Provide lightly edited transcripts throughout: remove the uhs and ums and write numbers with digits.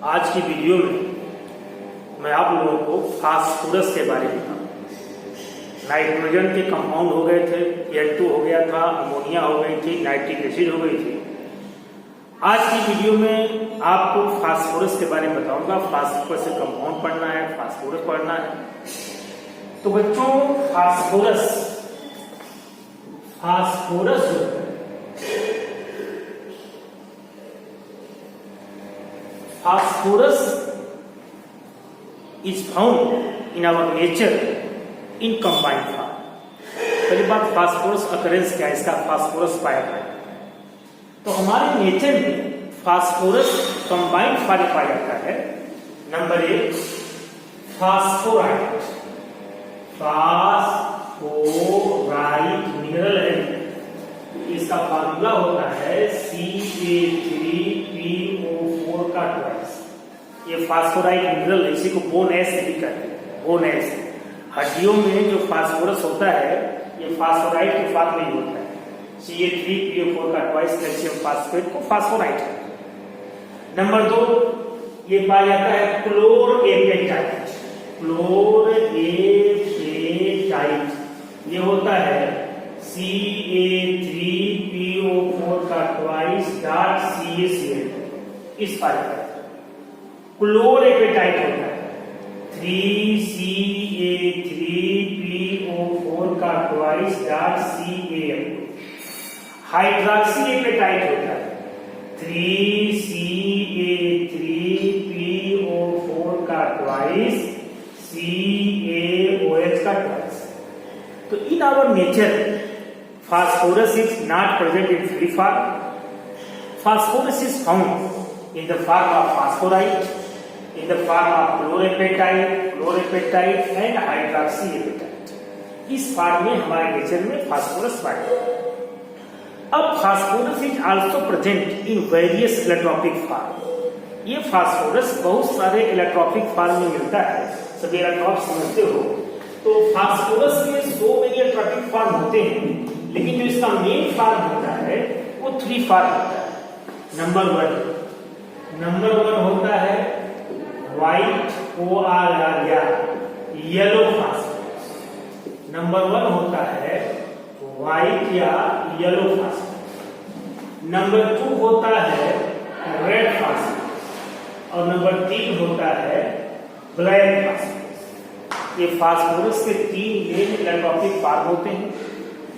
आज की वीडियो में मैं आप लोगों को फास्फोरस के बारे में बताऊंगा। नाइट्रोजन के कंपाउंड हो गए थे, N2 हो गया था, अमोनिया हो गई थी, नाइट्रिक एसिड हो गई थी। आज की वीडियो में आपको फास्फोरस के बारे में बताऊंगा। फास्फोरस से कंपाउंड पढ़ना है, फास्फोरस पढ़ना है। तो बच्चों phosphorus Phosphorus is found in our nature in combined form। पहली बात फास्फोरस अकरेंस क्या है, इसका फास्फोरस पाया गया। तो हमारे नेचर में फास्फोरस कंबाइंड फॉर्म में पाया जाता है। नंबर 1 फास्फोराइट मिनरल है। इसका फार्मूला होता है Ca3PO4 का ट्वाइस। ये फास्फोराइट मिनरल है, इसी को बोन एस भी कहते हैं। बोन एस हड्डियों में जो फास्फोरस होता है ये फास्फोराइट के फॉर्म में ही होता है। Ca3PO4 का ट्वाइस कैल्शियम फास्फेट को फास्फोराइट है। नंबर 2 ये पाया जाता है क्लोरएपेटाइट। ये होता है Ca3PO4 का ट्वाइस डॉट CaCl इस पार्ट पर क्लोरएपेटाइट होता है। 3Ca3PO4 का twice dot CaL। Hydroxy apatite होता है 3Ca3PO4 का ट्वाइस CaOH का ट्वाइस। तो in our nature phosphorus is not present in free form. Phosphorus is found in the form of phosphorite, in the form of chlorapatite and hydroxyapatite। इस form में हमारे nature में phosphorus पाया जाता है। अब phosphorus is also present in various इलेक्ट्रॉपिक form. ये phosphorus बहुत सारे इलेक्ट्रॉपिक फॉर्म में मिलता है। सभी इलेक्ट्रॉप समझते हो। तो फास्फोरस में 100 इलेक्ट्रॉपिक फॉर्म होते हैं, लेकिन जो इसका मेन फॉर्म होता है वो 3 फॉर्म होता है। नंबर 1 होता है व्हाइट OR या येलो फास्फोरस। नंबर 1 होता है व्हाइट या येलो फास्फोरस। नंबर 2 होता है रेड फास्फोरस और नंबर 3 होता है ब्लैक फास्फोरस। ये फास्फोरस के 3 मेन इलेक्ट्रॉपिक फॉर्म होते हैं।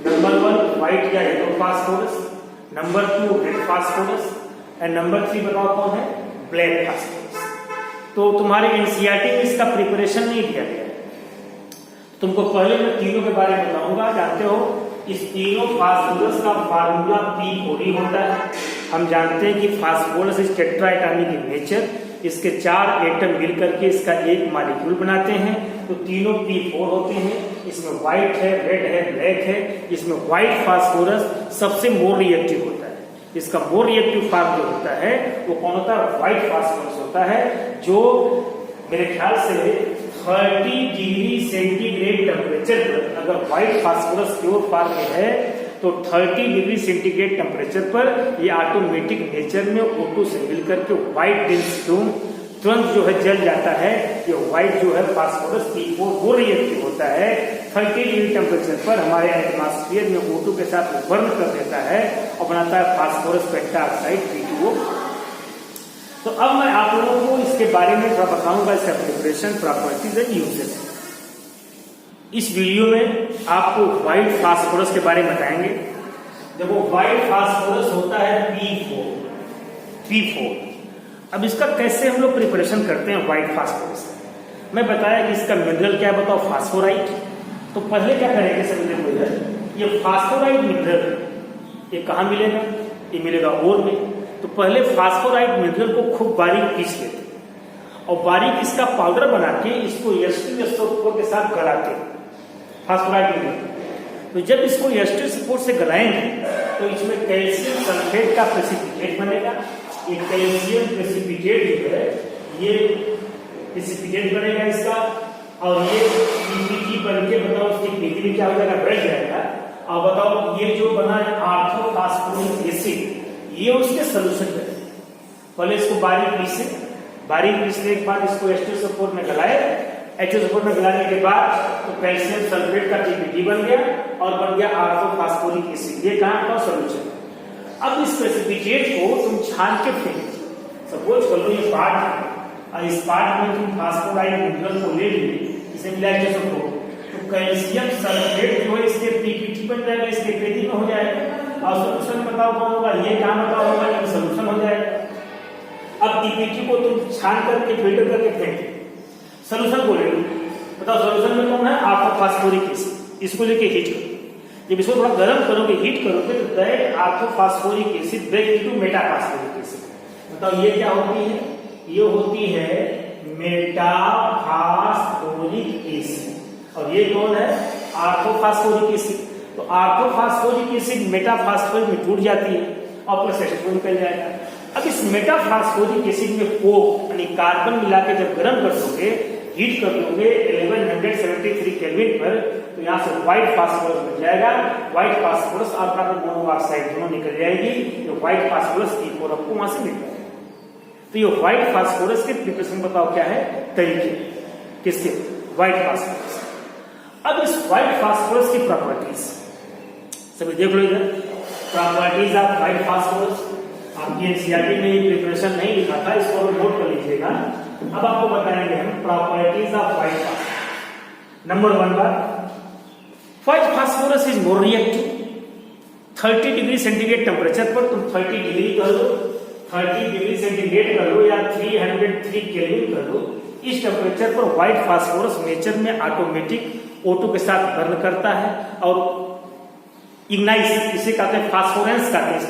नंबर 1 व्हाइट या yellow phosphorus, number 2 red phosphorus and number 3 बताओ कौन है, ब्लैक फास्फोरस। तो तुम्हारे एनसीईआरटी में इसका प्रिपरेशन नहीं दिया गया है। तुमको पहले मैं तीनों के बारे में बताऊंगा। जानते हो इस तीनों फास्फोरस का फार्मूला P4 होता है। हम जानते हैं कि फास्फोरस इज टेट्राएटॉमिक इन नेचर। इसके 4 एटम मिलकर के इसका एक मॉलिक्यूल बनाते हैं। तो तीनों P4 होते हैं। इसमें व्हाइट है, रेड है, ब्लैक है। इसमें व्हाइट फास्फोरस सबसे मोर रिएक्टिव होता है। इसका मोर रिएक्टिव फॉर्म जो होता है वो कौन होता है, व्हाइट फास्फोरस होता है, जो मेरे ख्याल से 30 डिग्री सेंटीग्रेड टेम्परेचर पर अगर व्हाइट फास्फोरस प्योर फॉर्म में है तो 30 डिग्री सेंटीग्रेड टेम्परेचर पर ये ऑटोमेटिक नेचर में O2 से मिलकर के व्हाइट डेंस फिल्म तुरंत जो है जल जाता है। ये व्हाइट जो है फास्फोरस P4 वो रिएक्टिव होता है। 30 डिग्री टेम्परेचर पर हमारे एटमॉस्फेयर में O2 के साथ बर्न कर देता है और बनाता है फास्फोरस पेंटाऑक्साइड P2O। तो अब मैं आप लोगों को इसके बारे में थोड़ा बताऊंगा, इसका प्रिपरेशन, प्रॉपर्टीज एंड यूजेस। इस वीडियो में आपको व्हाइट फास्फोरस के बारे में बताएंगे। देखो व्हाइट फास्फोरस होता है P4। अब इसका कैसे हम लोग प्रिपरेशन करते हैं व्हाइट फास्फोरस। मैं बताया कि इसका मिनरल क्या है, बताओ फास्फोराइट। तो पहले क्या करेंगे समझे, ये फास्फोराइट मिनरल ये कहाँ मिलेगा, ये मिलेगा ओर में। तो पहले फास्फोराइट मिनरल को खूब बारीक पीस लेते हैं और बारीक इसका पाउडर बना के इसको H2SO4 के साथ गलाते हैं फास्फोराइट मिनरल। तो जब इसको H2SO4 से गलाएंगे तो इसमें कैल्शियम सल्फेट का प्रेसिपिटेट बनेगा। ये कैल्शियम प्रेसिपिटेट जो है ये प्रेसिपिटेट बनेगा इसका, और ये PPT बन के बताओ उसकी पीती क्या हो जाएगा, बैठ जाएगा। और बताओ ये जो बना है ऑर्थोफॉस्फोरिक एसिड, ये उसके सोल्यूशन में। पहले इसको बारीक पीसे, बारीक पीसने के बाद इसको H2SO4 में गलाए, H2SO4 में गलाने के बाद तो कैल्शियम सल्फेट का TPT बन गया और बन गया ऑर्थोफॉस्फोरिक एसिड। ये कहाँ का सॉल्यूशन। अब इस प्रेसिपिटेट को तुम छान के फेंक, सपोज कर लो ये पार्ट है और इस पार्ट में तुम फास्फोराइड न्यूट्रल को ले लिए, इसे मिला H2SO4, तो कैल्शियम सल्फेट जो है इसके पीपीटी बन जाएगा, इसके पेटी में हो जाएगा और सोल्यूशन बताओ कौन होगा, ये क्या बताओ होगा, ये सोल्यूशन हो जाएगा। अब पीपीटी को तुम छान करके फिल्टर करके फेंक, सोल्यूशन को ले लो, बताओ सोल्यूशन में कौन है, ऑर्थोफॉस्फोरिक एसिड। इसको लेके हीट करो, जब इसको थोड़ा गर्म करोगे, हीट करोगे तो that orthophosphoric acid break into metaphosphoric acid. बताओ ये क्या होती है, ये होती है मेटाफॉस्फोरिक एसिड और ये कौन है, ऑर्थोफॉस्फोरिक एसिड। तो ऑर्थोफॉस्फोरिक एसिड मेटाफॉस्फोरिक में टूट जाती है और प्लस H2 निकल जाएगा। अब इस मेटाफॉस्फोरिक एसिड में कोक यानी कार्बन मिला के जब गर्म कर दोगे, हीट कर दोगे 1173 केल्विन पर, तो यहाँ से व्हाइट फास्फोरस बन जाएगा। व्हाइट फास्फोरस और कार्बन मोनोऑक्साइड दोनों निकल जाएगी, तो व्हाइट फास्फोरस E4 आपको वहां से मिल जाएगा। तो ये व्हाइट फास्फोरस के प्रिपरेशन बताओ क्या है, तरीके किसके, व्हाइट फास्फोरस। अब इस व्हाइट फास्फोरस की प्रॉपर्टीज सभी देख लो इधर, प्रॉपर्टीज ऑफ व्हाइट फास्फोरस। आपकी एनसीईआरटी में ये प्रिपरेशन नहीं लिखा था, इसको नोट कर लीजिएगा। अब आपको बताएंगे हम properties of white phosphorus. Number 1 बात, white phosphorus is more reactive. 30 degree centigrade temperature पर तुम 30 डिग्री कर लो, 30 डिग्री सेंटीग्रेड कर लो या 303 केल्विन कर लो, इस टेम्परेचर पर व्हाइट फास्फोरस नेचर में ऑटोमेटिक O2 के साथ बर्न करता है और इग्नाइट, इसे कहते हैं फास्फोरेंस कहते हैं,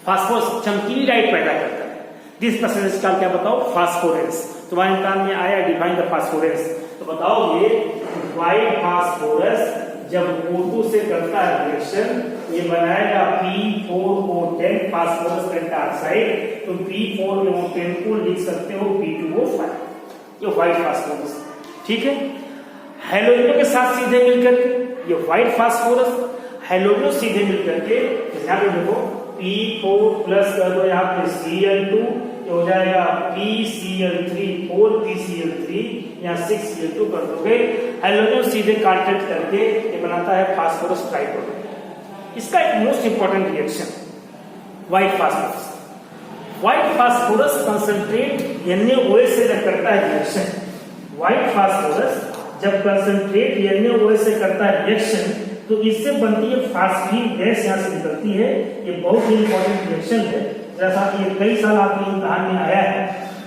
फास्फोरस चमकीली लाइट पैदा करता है। दिस प्रोसेस का क्या बताओ, फास्फोरेंस। तुम्हारे इम्तिहान में आया डिफाइन द फास्फोरेंस, तो बताओ ये व्हाइट फास्फोरस जब O2 से करता है रिएक्शन, ये बनाएगा P4O10 फास्फोरस पेंटाऑक्साइड। तुम P4O10 को लिख सकते हो P2O5, ये व्हाइट फास्फोरस, ठीक है। हैलोजनों के साथ सीधे मिलकर के ये व्हाइट फास्फोरस, हैलोजन सीधे मिलकर के यहाँ पे देखो P4 प्लस कर दो यहाँ पे Cl2, ये हो जाएगा PCl3 4PCl3, यहाँ 6Cl2 कर दोगे, हैलोजन सीधे कांटेक्ट करके ये बनाता है फास्फोरस ट्राइप्रोडक्ट। इसका एक most important reaction white phosphorus, white phosphorus concentrate NaOH से जब करता है रिएक्शन, व्हाइट फास्फोरस जब कंसंट्रेट NaOH से करता है रिएक्शन, तो इससे बनती है फास्फीन गैस, यहाँ से निकलती है। ये बहुत ही इंपॉर्टेंट रिएक्शन है, जैसा कि ये कई साल आपके इम्तिहान में आया है।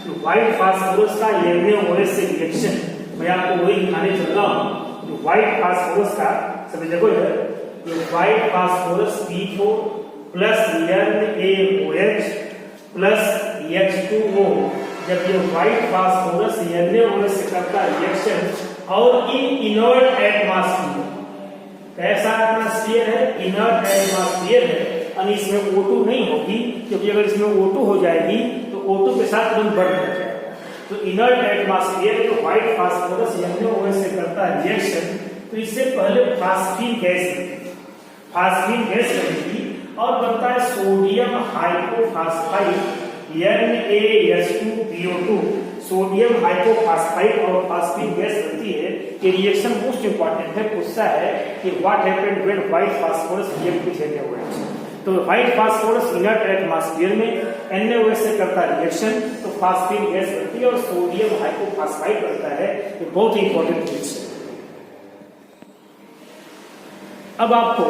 तो व्हाइट फास्फोरस का NaOH से रिएक्शन, मैं आपको वही दिखाने चल रहा हूँ। तो व्हाइट फास्फोरस का सभी देखो इधर, ये white phosphorus P4 plus NaOH plus H2O, जब ये व्हाइट फास्फोरस NaOH से करता है रिएक्शन और इन इनर्ट एटमॉस्फेयर, कैसा एटमॉस्फेयर है, इनर्ट एटमॉस्फेयर है, और इसमें O2 नहीं होगी, क्योंकि अगर इसमें O2 हो जाएगी तो O2 के साथ तुरंत बर्न हो जाएगा। तो इनर्ट एटमॉस्फेयर में व्हाइट फास्फोरस NaOH से करता है रिएक्शन, तो इससे पहले फास्फीन गैस बनेगी, फास्फीन गैस बनेगी और बनता है सोडियम हाइपोफॉस्फाइड NaH2PO2, सोडियम हाइपोफॉस्फाइड और फास्फीन गैस बनती है। ये रिएक्शन मोस्ट इंपॉर्टेंट है, पूछता है कि what happened when white phosphorus react with NaOH। तो व्हाइट फास्फोरस इनर्ट एटमॉस्फेयर में NaOH से करता रिएक्शन, तो फास्फीन गैस बनती है और सोडियम हाइपोफॉस्फाइड बनता है। ये बहुत ही इंपॉर्टेंट रिएक्शन। अब आपको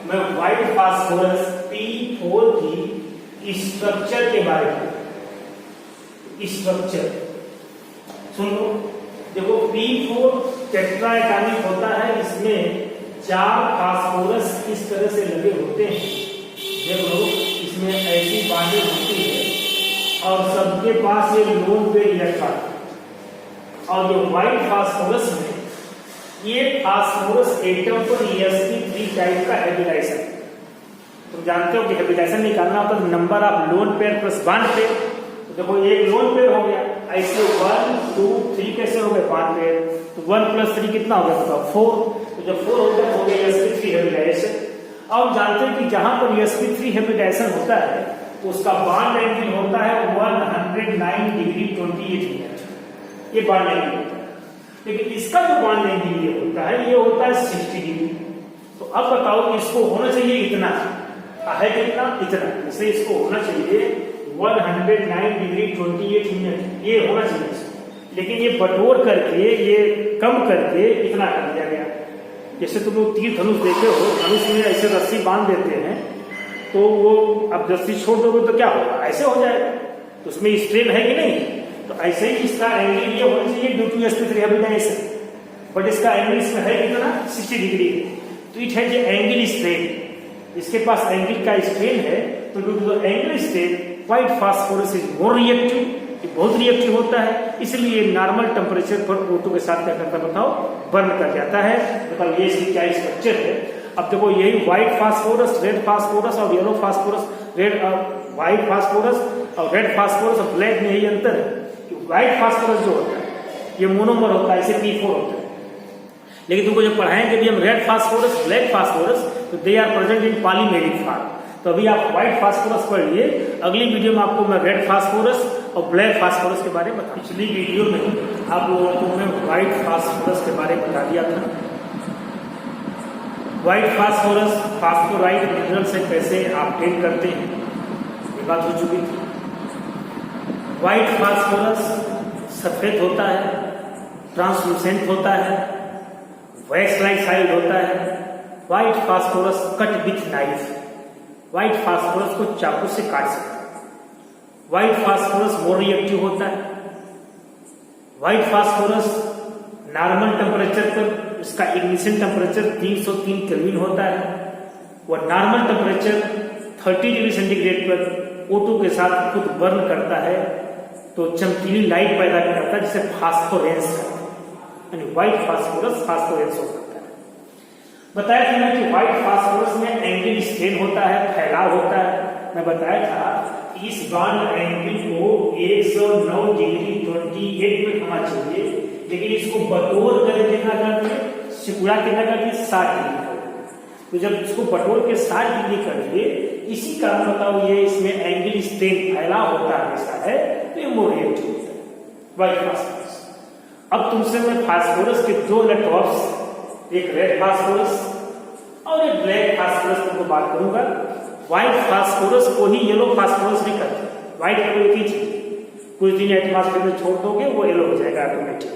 मैं व्हाइट फास्फोरस P4 की स्ट्रक्चर के बारे में, स्ट्रक्चर सुन लो। देखो P4 टेट्राएटॉमिक होता है, इसमें 4 फास्फोरस इस तरह से लगे होते हैं। देखो इसमें ऐसी बांडें होती है और सबके पास ये लोन पेयर इलेक्ट्रॉन, और ये व्हाइट फास्फोरस में ये फास्फोरस एटम पर sp3 टाइप का हेबिटाइजेशन। तुम जानते हो कि हेबिटाइजेशन निकालना होता है number of lone pair plus bond pair. तो देखो एक लोन पेयर हो गया, ऐसे 1 2 3 कैसे हो गए बॉन्ड पेयर, तो 1 + 3 कितना हो गया, बताओ 4। तो जब 4 हो गया sp3 हेबिटाइजेशन। अब जानते हैं कि जहां पर sp3 हेबिटाइजेशन होता है उसका बॉन्ड एंगल होता है 109 डिग्री 28 मिनट, ये बॉन्ड एंगल होता है। लेकिन इसका जो बॉन्ड एंगल ये होता है 60 डिग्री। तो अब बताओ इसको होना चाहिए इतना है, कितना, इतना, जैसे इसको होना चाहिए 109 डिग्री 28 मिनट, ये होना चाहिए इसको। लेकिन ये बटोर करके, ये कम करके इतना कर दिया गया। जैसे तुम लोग तीर धनुष देखे हो, धनुष में ऐसे रस्सी बांध देते हैं, तो वो अब रस्सी छोड़ दोगे तो क्या होगा, ऐसे हो जाएगा, तो उसमें स्ट्रेन है कि नहीं। तो ऐसे ही इसका एंगल ये होना चाहिए due to space rehabilitation, but इसका एंगल इसमें है कितना, 60 डिग्री। तो इट है एंगल स्ट्रेन, इसके पास एंगल का स्ट्रेन है, तो due to angle strain white phosphorus is more reactive, ये बहुत रिएक्टिव होता है, इसलिए नॉर्मल टेम्परेचर पर O2 के साथ क्या करता है बताओ, बर्न कर जाता है। मतलब ये इसकी क्या स्ट्रक्चर है। अब देखो यही व्हाइट फास्फोरस, रेड फास्फोरस और yellow phosphorus, red white phosphorus और रेड फास्फोरस और ब्लैक में यही अंतर है कि व्हाइट फास्फोरस जो होता है ये मोनोमर होता है, इसे P4 होता है। लेकिन तुमको जब पढ़ाएंगे भी हम रेड फास्फोरस, ब्लैक फास्फोरस, तो they are present in polymeric form. तो अभी आप व्हाइट फास्फोरस पढ़ लिए, अगली वीडियो में आपको मैं रेड फास्फोरस और ब्लैक फास्फोरस के बारे में बता। पिछली वीडियो में आप लोगों को मैं व्हाइट फास्फोरस के बारे में बता दिया था। व्हाइट फास्फोरस फास्फोराइड मिनरल से कैसे ऑब्टेन करते हैं, ये बात हो चुकी थी। व्हाइट फास्फोरस सफेद होता है, ट्रांसलूसेंट होता है, वैक्स लाइक साइड होता है। White phosphorus cut with knife, white phosphorus को चाकू से काट सकते हैं। व्हाइट फास्फोरस मोर रिएक्टिव होता है। व्हाइट फास्फोरस नॉर्मल टेम्परेचर पर इसका इग्निशन टेम्परेचर 303 केल्विन होता है, और नॉर्मल टेम्परेचर 30 डिग्री सेंटीग्रेड पर O2 के साथ खुद बर्न करता है, तो चमकीली लाइट पैदा करता है जिसे फास्फोरेंस कहते हैं, यानी व्हाइट फास्फोरस फास्फोरेंस हो सकता है। बताया था ना कि व्हाइट फास्फोरस में एंगल स्ट्रेन होता है, फैलाव होता है। मैं बताया था इस बॉन्ड एंगल को 109 डिग्री 28 पे होना चाहिए, लेकिन इसको बटोर कर कितना कर दिए, सिकुड़ा कितना कर दिए, 60 डिग्री कर दिए। तो जब इसको बटोर के 60 डिग्री कर दिए, इसी कारण बताओ ये इसमें एंगल स्ट्रेन फैलाव होता हमेशा है, तो ये मोर रिएक्टिव होता है व्हाइट फास्फोरस। अब तुमसे मैं फास्फोरस के दो इलेक्ट्रॉन्स, एक रेड फास्फोरस और एक ब्लैक फास्फोरस तुमको बात करूंगा। व्हाइट फास्फोरस को ही येलो फास्फोरस नहीं करते, व्हाइट येलो एक ही चीज, कुछ दिन एटमॉस्फेयर में छोड़ दोगे वो येलो हो जाएगा ऑटोमेटिक।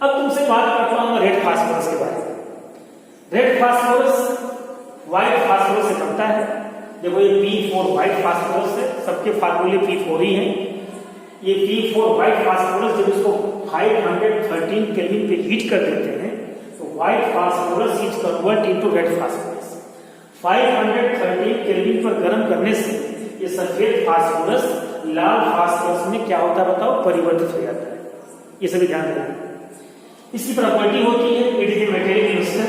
अब तुमसे बात करता हूं रेड फास्फोरस के बारे में। रेड फास्फोरस व्हाइट फास्फोरस से बनता है। देखो ये P4 व्हाइट फास्फोरस है, सबके फार्मूले P4 ही हैं। ये P4 व्हाइट फास्फोरस जब इसको 513 केल्विन पे हीट कर देते हैं, तो white phosphorus is convert into red phosphorus. 513 kelvin पर गर्म करने से ये सफेद फास्फोरस लाल फास्फोरस में क्या होता है बताओ, परिवर्तित हो जाता है। ये सभी ध्यान देना। इसकी प्रॉपर्टी होती है it is a metallic mixture,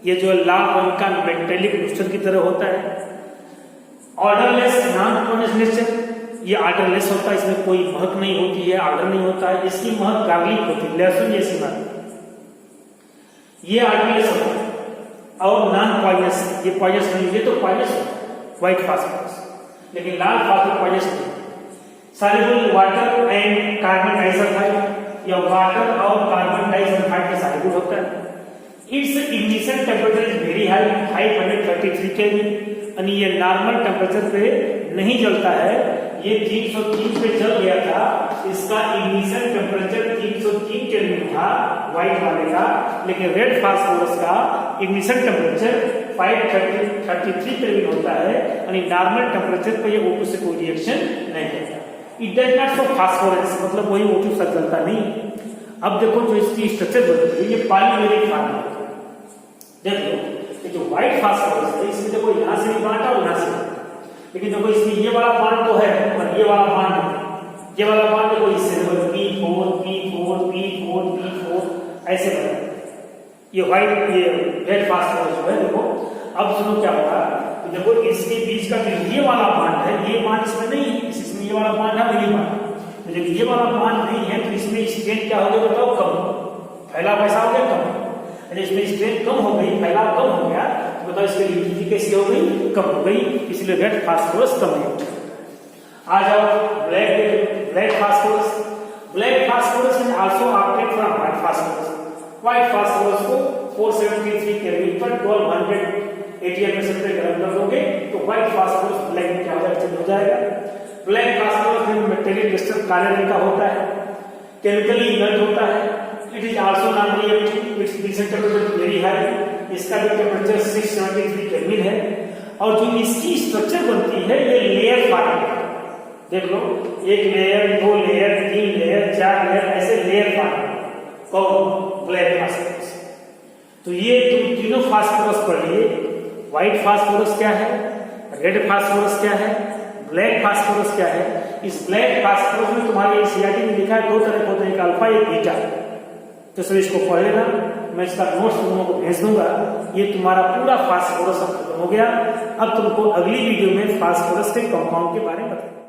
ये जो लाल रंग का मेटेलिक मिक्सचर की तरह होता है। ऑर्डरलेस नॉन पोरस नेचर, ये ऑर्डरलेस होता है, इसमें कोई महक नहीं होती है, ऑर्डर नहीं होता है। इसकी महक गार्लिक होती है, लहसुन जैसी महक, ये ऑर्डरलेस होता है। और नॉन पॉइजनस, ये पॉइजनस नहीं, ये तो पॉइजनस होता है व्हाइट फास्फोरस, लेकिन लाल फास्फोरस पॉइजनस नहीं। Soluble water and carbon disulphide, या वाटर और कार्बन डाइसल्फाइड का सॉल्युबल होता है। It's ignition temperature is very high, 533 kelvin, यानी ये नॉर्मल टेम्परेचर पे नहीं जलता है। ये 303 पे जल गया था, इसका इग्निशन टेम्परेचर 303 केल्विन था व्हाइट वाले का, लेकिन रेड फास्फोरस का इग्निशन टेम्परेचर 533 केल्विन होता है, यानी नॉर्मल टेम्परेचर पे ये O2 से कोई रिएक्शन नहीं करता। इट डज नॉट शो फास्फोरेंस, मतलब वही O2 से जलता नहीं। अब देखो जो इसकी स्ट्रक्चर बनती है, ये पॉलीमेरिक फॉर्म है। देखो ये जो व्हाइट फास्फोरस है, इसमें देखो यहां से भी बांटा और यहां से, लेकिन देखो इसमें ये वाला बॉन्ड तो है और ये वाला बॉन्ड नहीं। ये वाला बॉन्ड देखो इससे देखो P4 P4 P4 P4 ऐसे बना। ये व्हाइट, ये रेड फास्फोरस जो है देखो। अब सुनो क्या होगा, तो देखो इसके बीच का जो ये वाला बॉन्ड है, ये बॉन्ड इसमें नहीं है, इसमें ये वाला बॉन्ड है और ये बॉन्ड, तो जब ये वाला बॉन्ड नहीं है तो इसमें स्ट्रेन क्या हो गया बताओ, कम, फैलाव कैसा हो गया, कम। इसमें स्ट्रेन कम हो गई, फैलाव कम हो गया, तो बताओ इसकी लिविडिटी कैसी हो गई, कम हो गई, इसलिए रेड फास्फोरस कम है। आ जाओ black phosphorus. Black phosphorus is also obtained from white phosphorus. White phosphorus को 473 केल्विन पर 1200 ATM पे गर्म कर दोगे तो व्हाइट फास्फोरस ब्लैक में क्या हो जाएगा। ब्लैक फास्फोरस में मेटेलिक स्ट्रक्चर काले रंग का होता है, केमिकली इनर्ट होता है, it is also known reactive, it's fusion temperature very high, इसका भी टेंपरेचर 673 केल्विन है। और जो इसकी स्ट्रक्चर बनती है ये लेयर फॉर्म है, देख लो, एक लेयर, दो लेयर, तीन लेयर, चार लेयर, ऐसे लेयर फॉर्म है। कौन? Black phosphorus. तो ये तुम तीनों फास्फोरस पढ़ लिए। व्हाइट फास्फोरस क्या है, रेड फास्फोरस क्या है, ब्लैक फास्फोरस क्या है। इस ब्लैक फास्फोरस में तुम्हारे एनसीईआरटी में लिखा है दो तरह होते हैं, एक अल्फा एक बीटा। तो सर इसको पढ़ लेना, मैं इसका नोट्स तुम लोगों को भेज दूंगा। ये तुम्हारा पूरा फास्फोरस अब खत्म हो गया। अब तुमको अगली वीडियो में फास्फोरस के कंपाउंड के बारे में बताऊंगा।